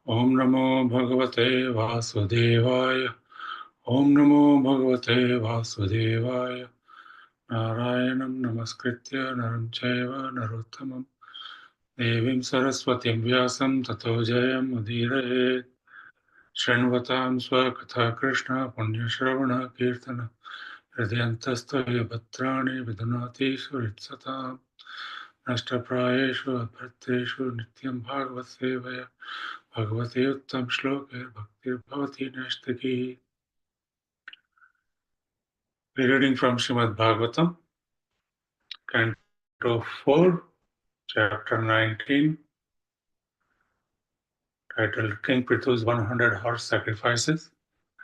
Om Namo Bhagavate Vasudevaya. Om Namo Bhagavate Vasudevaya. Narayanam Namaskritya Naram Chaiva Narottamam Devim Saraswatim Vyasam Tato Jayam Udiraye Shranvatam Swakatha Krishna Punya Shravana Kirtana Hridyantastoya Bhatrani Vidunati Suritsatam Nashtaprayeshu Abharteshu Nityam Bhagavad Sevaya Bhagavate Uttam Shloke Bhaktir Bhavati Nashtaki. We're reading from Srimad Bhagavatam, Canto 4, Chapter 19, titled King Prithu's 100 Horse Sacrifices,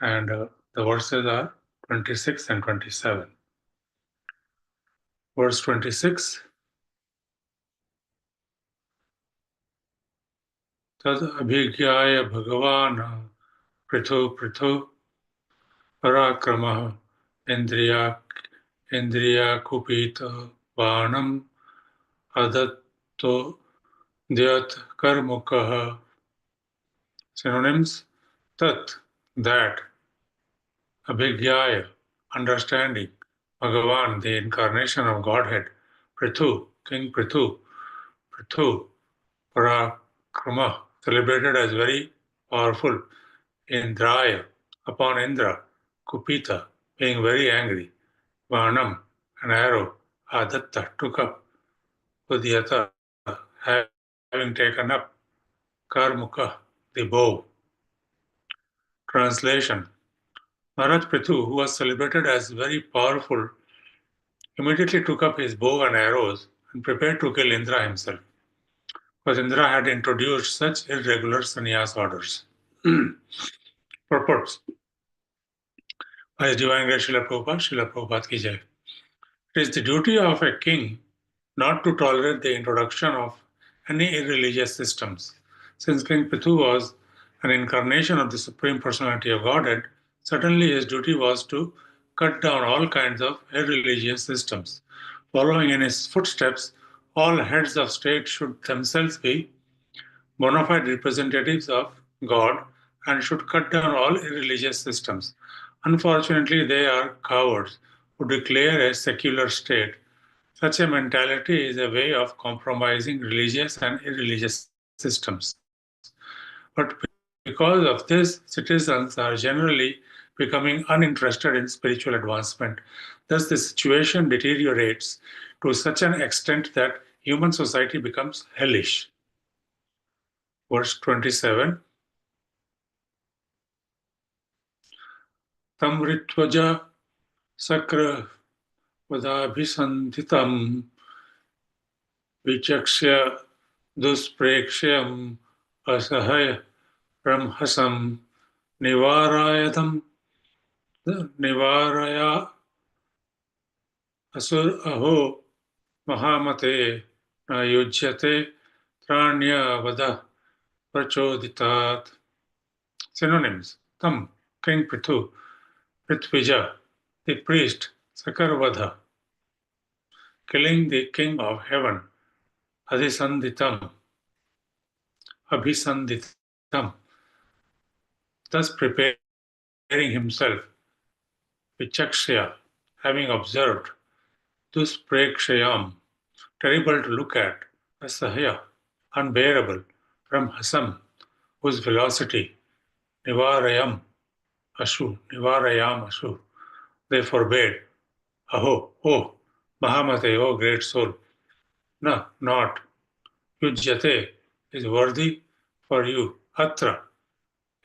and the verses are 26 and 27. Verse 26, Tad abhigyaya bhagavan prithu prithu parakramah indriya kupita vanam adatto dyat karmukah. Synonyms: Tat, that; Abhigyaya, understanding; Bhagavan, the incarnation of Godhead; Prithu, King Prithu; Prithu, Parakrama, celebrated as very powerful; Indraya, upon Indra; Kupita, being very angry; Vanam, an arrow; Adatta, took up; Udyata, having taken up; Karmuka, the bow. Translation: Maharaj Prithu, who was celebrated as very powerful, immediately took up his bow and arrows and prepared to kill Indra himself, because Indra had introduced such irregular sannyas orders. Purports by His Divine Grace Srila Prabhupada ki jai. It is the duty of a king not to tolerate the introduction of any irreligious systems. Since King Prithu was an incarnation of the Supreme Personality of Godhead, certainly his duty was to cut down all kinds of irreligious systems. Following in his footsteps, all heads of state should themselves be bona fide representatives of God and should cut down all irreligious systems. Unfortunately, they are cowards who declare a secular state. Such a mentality is a way of compromising religious and irreligious systems. But because of this, citizens are generally becoming uninterested in spiritual advancement. Thus, the situation deteriorates to such an extent that human society becomes hellish. Verse 27. Tam ritvaja sakra vadabhisantitam vichakshya dusprekshayam asahaya brahmasam nivaraya asur aho mahamate na yujyate tranya vada prachoditat. Synonyms: Tam, King Prithu; Prithvija, the priest; Sakarvadha, killing the king of heaven; Adhisanditam, Abhisanditam, thus preparing himself; Vichakshya, having observed; Dusprekshayam, terrible to look at; Asahya, unbearable; Brahmasam, whose velocity; Nivarayam Ashu, they forbade; Aho, oh, Mahamate, oh great soul; Na, not; Yujyate, is worthy for you; Atra,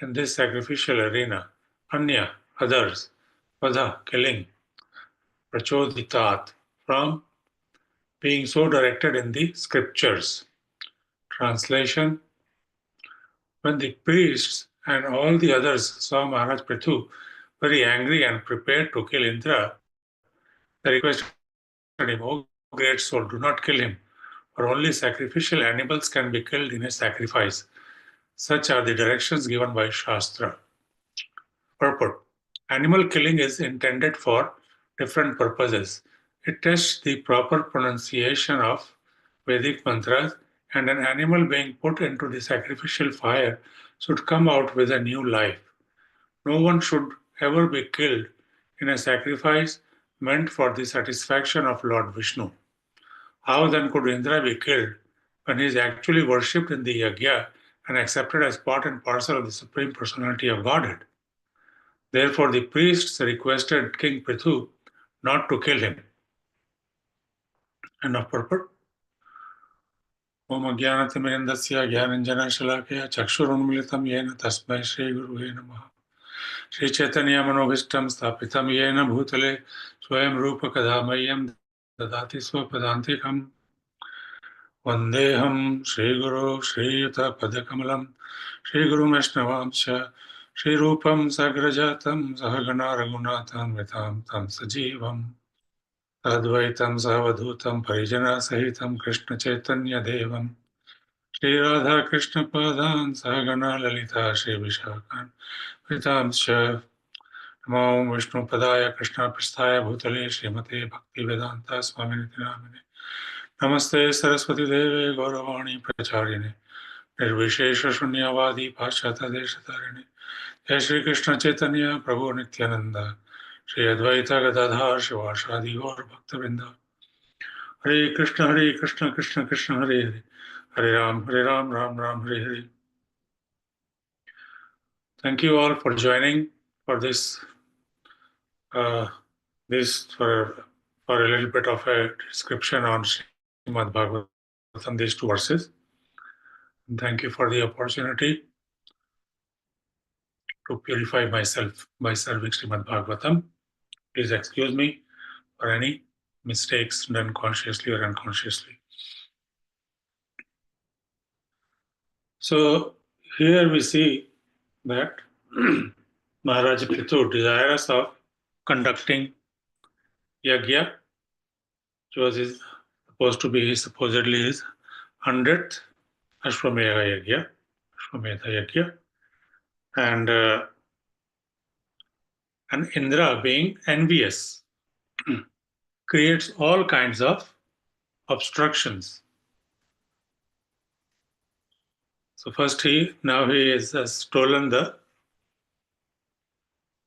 in this sacrificial arena; Anya, others; Vadha, killing; Prachoditat, from being so directed in the scriptures. Translation: When the priests and all the others saw Maharaj Prithu very angry and prepared to kill Indra, they requested him, "O great soul, do not kill him, for only sacrificial animals can be killed in a sacrifice." Such are the directions given by Shastra. Purport: Animal killing is intended for different purposes. It tests the proper pronunciation of Vedic mantras. and an animal being put into the sacrificial fire should come out with a new life. No one should ever be killed in a sacrifice meant for the satisfaction of Lord Vishnu. How then could Indra be killed when he is actually worshipped in the yajna and accepted as part and parcel of the Supreme Personality of Godhead? Therefore, the priests requested King Prithu not to kill him. End of purport. Om Ajnanatimindasya Jnananjana Shalakaya Chakshurunmilitam Yena Tasmai Shri Guruve Namaha. Shri Chaitanya Manobhishtam Sthapitam Yena Bhutale Swayam Rupa Kadhamayam Dadati Swapadantikam Vandeham Shri Guru Shri Yuta Padakamalam Shri Guru Vaishnavamsha Shri Rupam Sagrajatam Sahagana Raghunatham Vitam Tam Sajivam Advaitam Savadhutam Parijana Sahitam Krishna Chaitanya Devam Shri Radha Krishna Padan Sahagana Lalita Shri Vishakan Vitamsha Namo Vishnu Padaya Krishna Prasthaya Bhutale Srimate Bhakti Vedanta Swamini Namine Namaste Saraswati Deve Gauravani Pracharine Nirvishesha Shunyavadi Pashata Deshatarine Jai Shri Krishna Chaitanya Prabhu Nityananda Shri Advaita Gadadhar Shivashadi Gaur Bhakta Hare Krishna, Krishna Krishna, Hare Hare, Hare Ram, Ram Ram, Hare Hare. Thank you all for joining for this, for a little bit of a description on Srimad Bhagavatam, these two verses. And thank you for the opportunity to purify myself by serving Srimad Bhagavatam. Please excuse me for any mistakes done consciously or unconsciously. So here we see that Maharaj Prithu, desirous of conducting yajna, which was supposed to be supposedly his 100th Ashwamedha yajna, and Indra being envious creates all kinds of obstructions. So first he has stolen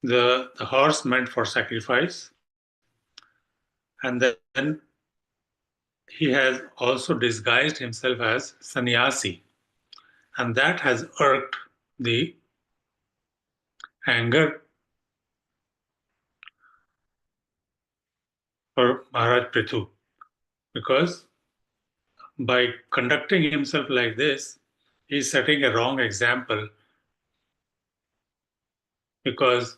the horse meant for sacrifice, and then he has also disguised himself as sannyasi, and that has irked the anger for Maharaj Prithu, because by conducting himself like this, he is setting a wrong example, because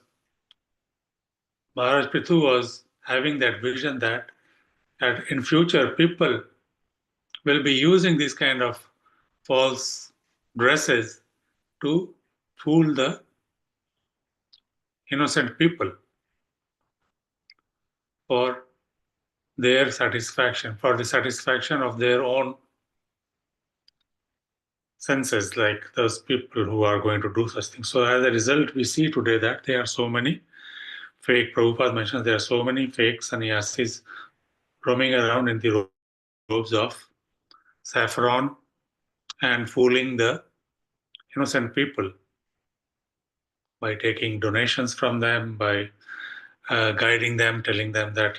Maharaj Prithu was having that vision that in future people will be using these kind of false dresses to fool the innocent people for their satisfaction, for the satisfaction of their own senses, like those people who are going to do such things. So as a result, we see today that there are so many fake, Prabhupada mentions there are so many fake sannyasis roaming around in the robes of saffron and fooling the innocent people by taking donations from them, by guiding them, telling them that,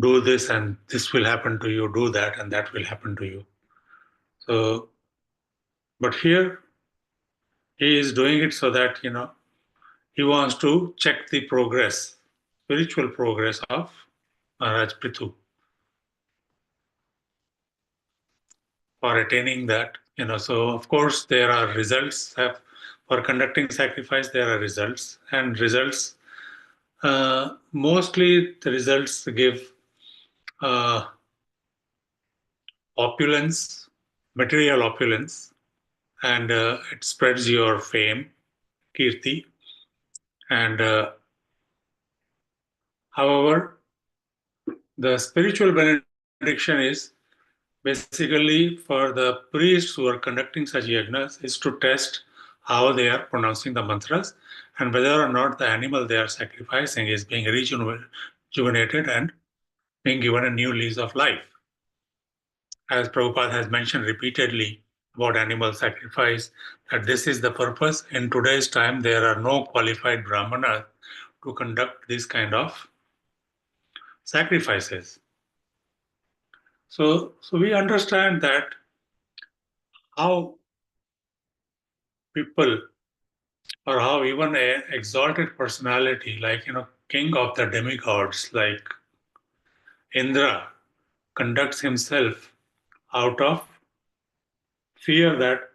do this and this will happen to you, do that and that will happen to you. So, but here he is doing it so that, he wants to check the progress, spiritual progress of Maharaj Prithu for attaining that, So of course there are results. For conducting sacrifice, there are results, and results, mostly the results give opulence, material opulence, and it spreads your fame, kirti. And however, the spiritual benediction is basically for the priests who are conducting such yajnas, is to test how they are pronouncing the mantras and whether or not the animal they are sacrificing is being rejuvenated and being given a new lease of life. as Prabhupada has mentioned repeatedly about animal sacrifice, that this is the purpose. In today's time, there are no qualified brahmanas to conduct this kind of sacrifices. So we understand that how people, or how even an exalted personality like king of the demigods like Indra conducts himself out of fear that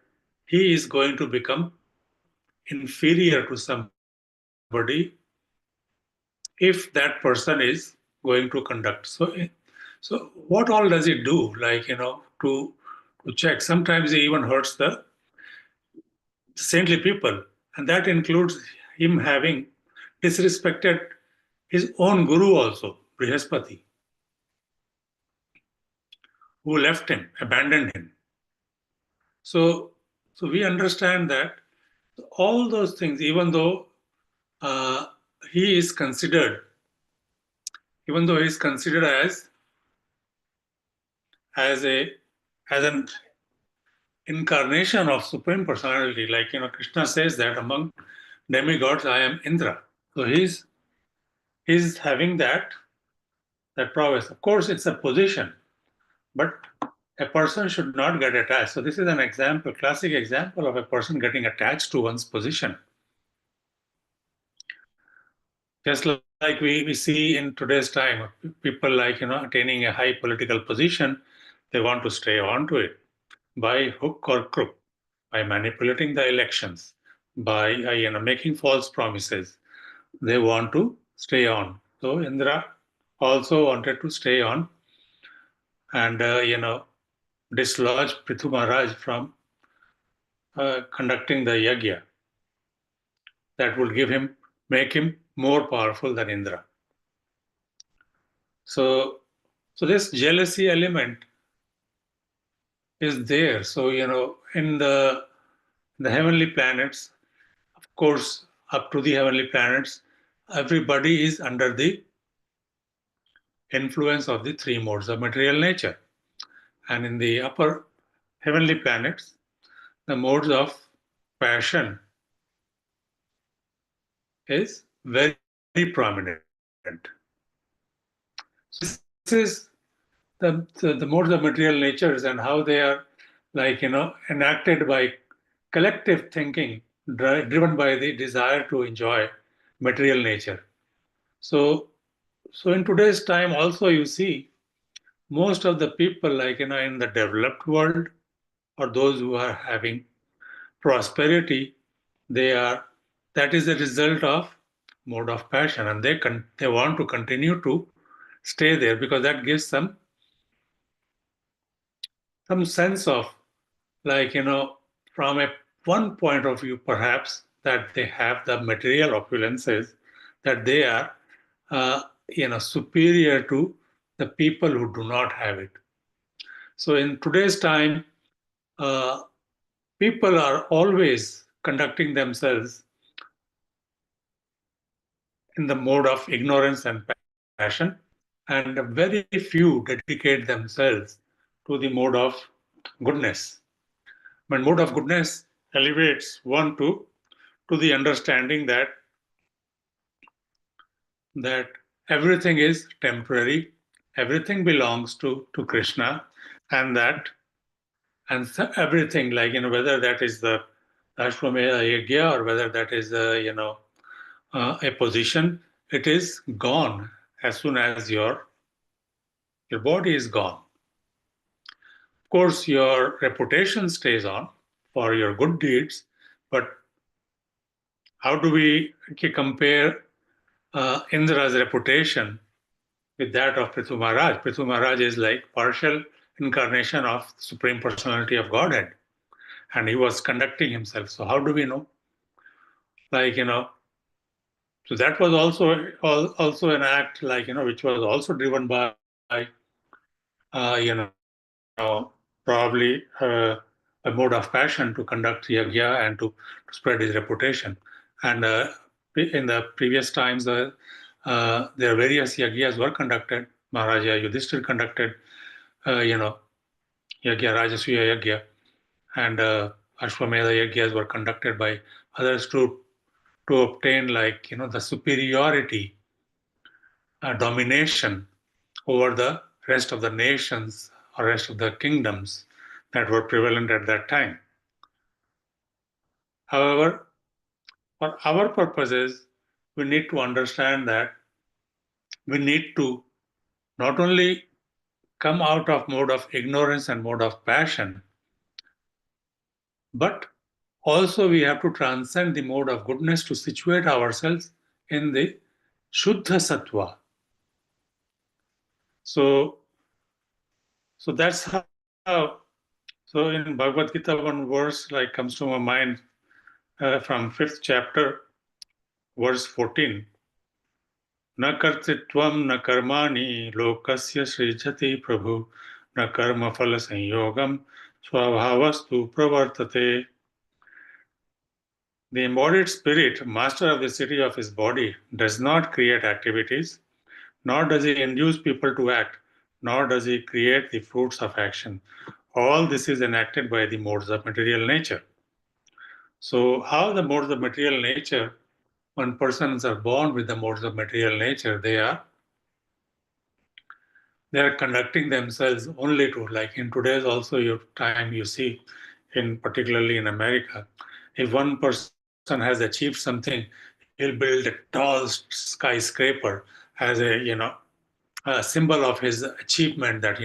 he is going to become inferior to somebody if that person is going to conduct. So what all does it do? To check. Sometimes he even hurts the saintly people, and that includes him having disrespected his own guru also, Brihaspati, who left him, abandoned him. So, so we understand that all those things, even though uh, he is considered, even though he is considered as a as an incarnation of supreme personality, like Krishna says that among demigods I am Indra. So he's having that prowess. Of course, it's a position, but a person should not get attached. So this is an example, classic example of a person getting attached to one's position. Just like we see in today's time, people like attaining a high political position, they want to stay on to it by hook or crook, by manipulating the elections, by making false promises. They want to stay on. So Indra also wanted to stay on and dislodge Prithu Maharaj from conducting the yagya. That would make him more powerful than Indra. So, so this jealousy element is there. So in the heavenly planets, of course, up to the heavenly planets, everybody is under the influence of the three modes of material nature. And in the upper heavenly planets, the modes of passion is very prominent. So this is the modes of material natures and how they are enacted by collective thinking driven by the desire to enjoy material nature. So in today's time also you see most of the people in the developed world or those who are having prosperity, they are that is the result of mode of passion, and they want to continue to stay there because that gives some sense of from a one point of view perhaps that they have the material opulences, that they are superior to the people who do not have it. So in today's time, uh, people are always conducting themselves in the mode of ignorance and passion, and very few dedicate themselves to the mode of goodness. But mode of goodness elevates one to the understanding that everything is temporary, everything belongs to Krishna, and everything whether that is the Ashwamedha Yajna or whether that is a position, it is gone as soon as your body is gone. Of course, your reputation stays on for your good deeds, but how do we compare Indra's reputation with that of Prithu Maharaj? Prithu Maharaj is like partial incarnation of Supreme Personality of Godhead, and he was conducting himself. So how do we know? So that was also an act which was also driven by probably a mode of passion to conduct yagya and to spread his reputation. And in the previous times, there are various yagyas were conducted. Maharaja Yudhishthir conducted, Yagya, Rajasuya Yagya, and Ashwamedha Yagyas were conducted by others to obtain, like, the superiority, domination over the rest of the nations or rest of the kingdoms that were prevalent at that time. However, for our purposes, we need to understand that we need to not only come out of mode of ignorance and mode of passion, but also we have to transcend the mode of goodness to situate ourselves in the Shuddha Sattva. So, so that's how. So in Bhagavad Gita, one verse like comes to my mind from 5th chapter, verse 14. न कर्तृत्वं न कर्माणि लोकस्य सृजति प्रभु न कर्मफल संयोगम स्वभावस्तु प्रवर्तते. The embodied spirit, master of the city of his body, does not create activities, nor does he induce people to act, nor does he create the fruits of action. All this is enacted by the modes of material nature. So, how the modes of material nature, when persons are born with the modes of material nature, they are conducting themselves only to, like in today's also your time, you see, in particularly in America, if one person has achieved something, he'll build a tall skyscraper as a symbol of his achievement, that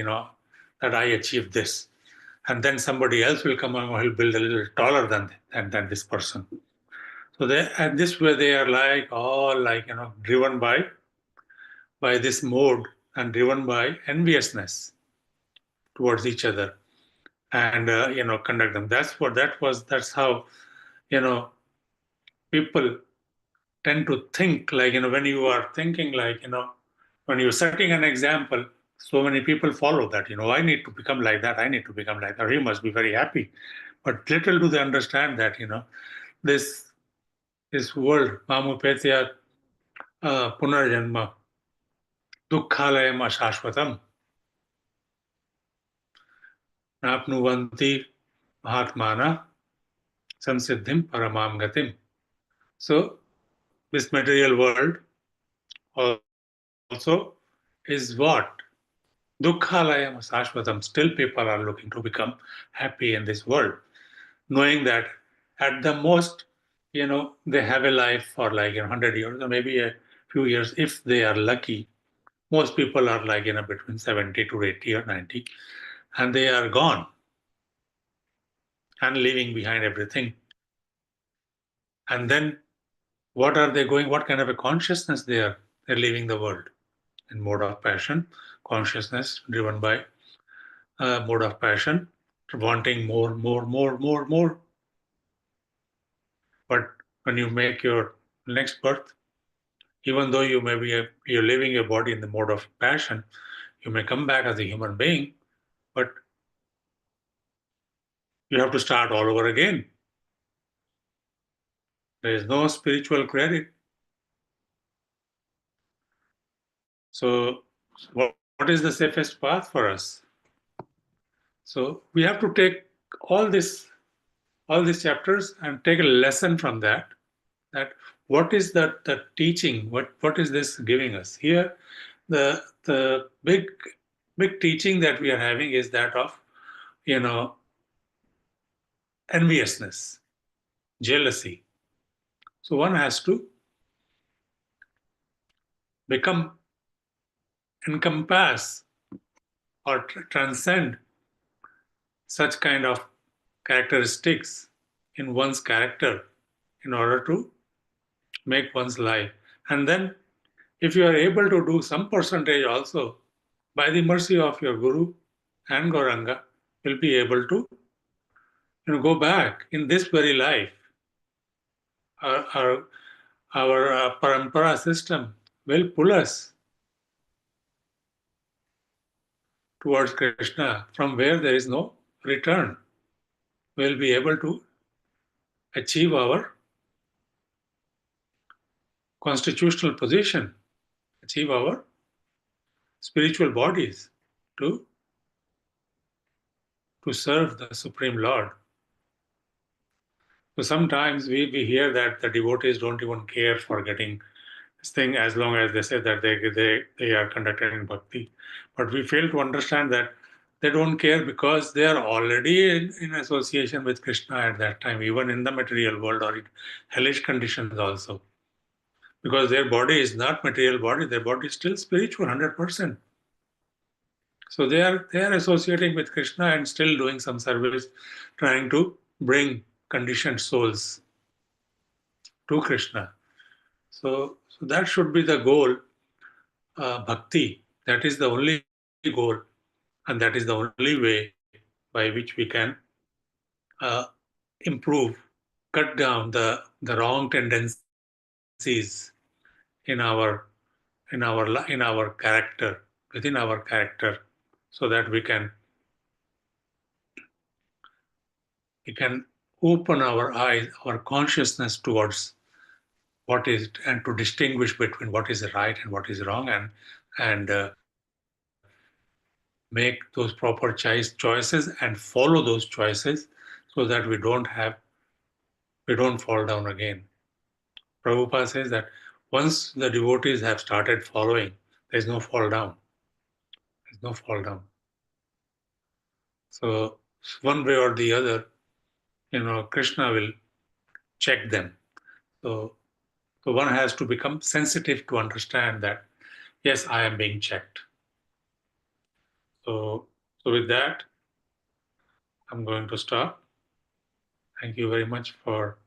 that I achieved this. And then somebody else will come and he'll build a little taller than this person. So they, and this way they are like all like driven by this mode and driven by enviousness towards each other, and conduct them. That's how you know people tend to think, like when you are thinking, like when you're setting an example, so many people follow that. I need to become like that, I need to become like that, he must be very happy. But little do they understand that this this world, mamupetya punarjanma dukkhalayam ashashvatam napnuvanti mahatmana samsiddhim paramam gatim. So this material world also is what? Dukkhalayam sashvatam. Still people are looking to become happy in this world, knowing that at the most, they have a life for like 100 years or maybe a few years if they are lucky. Most people are like between 70 to 80 or 90, and they are gone and leaving behind everything. And then what are they going? What kind of a consciousness they are? They're leaving the world in mode of passion, consciousness driven by mode of passion, wanting more, more, more, more, more. But when you make your next birth, even though you may be you're leaving your body in the mode of passion, you may come back as a human being, but you have to start all over again. There is no spiritual credit. So, what is the safest path for us? So we have to take all these chapters and take a lesson from that. That what is the teaching? What is this giving us? Here, the big teaching that we are having is that of enviousness, jealousy. So one has to become encompass or transcend such kind of characteristics in one's character in order to make one's life. And then if you are able to do some percentage also, by the mercy of your Guru and Gauranga, will be able to go back in this very life. Our parampara system will pull us towards Krishna, from where there is no return. We'll be able to achieve our constitutional position, achieve our spiritual bodies to to serve the Supreme Lord. So sometimes we hear that the devotees don't even care for getting this thing as long as they say that they are conducting bhakti. But we fail to understand that they don't care because they are already in association with Krishna at that time, even in the material world or in hellish conditions also. Because their body is not material body, their body is still spiritual, 100%. So they are associating with Krishna and still doing some service, trying to bring conditioned souls to Krishna. So that should be the goal. Bhakti. That is the only goal, and that is the only way by which we can uh, improve, cut down the wrong tendencies in our character, within our character, so that we can open our eyes, our consciousness towards what is, and to distinguish between what is right and what is wrong, and make those proper choices and follow those choices, so that we don't fall down again. Prabhupada says that once the devotees have started following, there's no fall down. There's no fall down. So one way or the other, Krishna will check them. So, so one has to become sensitive to understand that, yes, I am being checked. So with that, I'm going to stop. Thank you very much for